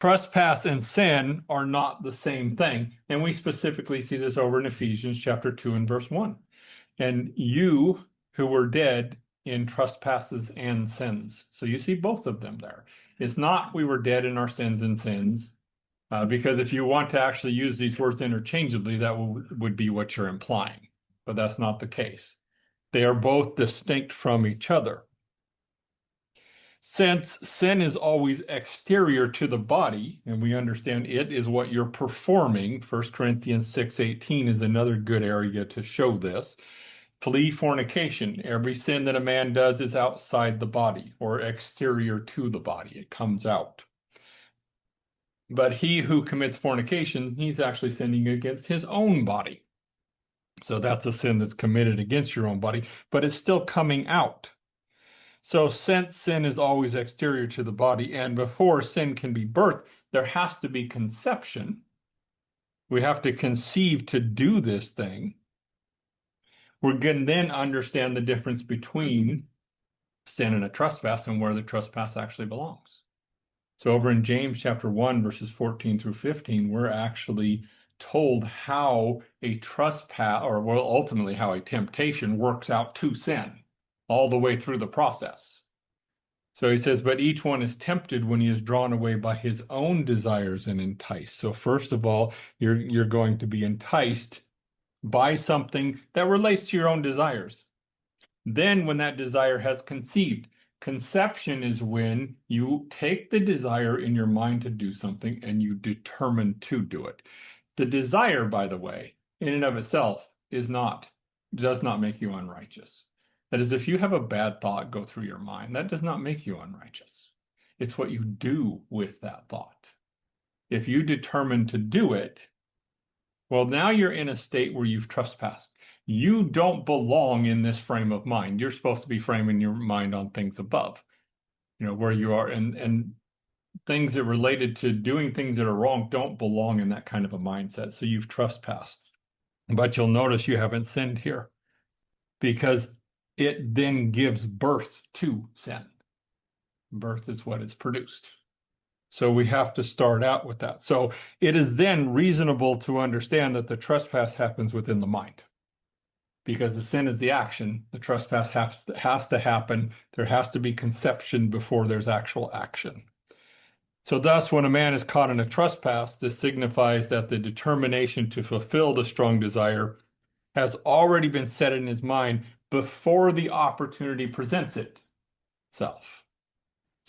Trespass and sin are not the same thing. And we specifically see this over in Ephesians chapter 2 and verse 1. And you who were dead in trespasses and sins. So you see both of them there. It's not we were dead in our sins and sins, because if you want to actually use these words interchangeably, that would be what you're implying. But that's not the case. They are both distinct from each other. Since sin is always exterior to the body, and we understand it is what you're performing, 1 Corinthians 6:18 is another good area to show this. Flee fornication. Every sin that a man does is outside the body or exterior to the body. It comes out. But he who commits fornication, he's actually sinning against his own body. So that's a sin that's committed against your own body, but it's still coming out. So since sin is always exterior to the body, and before sin can be birthed, there has to be conception. We have to conceive to do this thing. We're going to then understand the difference between sin and a trespass and where the trespass actually belongs. So over in James chapter 1, verses 14 through 15, we're actually told how a trespass, or well, ultimately how a temptation works out to sin all the way through the process. So he says, but each one is tempted when he is drawn away by his own desires and enticed. So first of all, you're going to be enticed by something that relates to your own desires. Then when that desire has conceived, conception is when you take the desire in your mind to do something and you determine to do it. The desire, by the way, in and of itself does not make you unrighteous. That is, if you have a bad thought go through your mind, that does not make you unrighteous. It's what you do with that thought. If you determine to do it, well, now you're in a state where you've trespassed. You don't belong in this frame of mind. You're supposed to be framing your mind on things above, where you are. And things that related to doing things that are wrong don't belong in that kind of a mindset. So you've trespassed. But you'll notice you haven't sinned here because it then gives birth to sin. Birth is what is produced. So we have to start out with that. So it is then reasonable to understand that the trespass happens within the mind. Because the sin is the action, the trespass has to happen. There has to be conception before there's actual action. So thus, when a man is caught in a trespass, this signifies that the determination to fulfill the strong desire has already been set in his mind before the opportunity presents itself.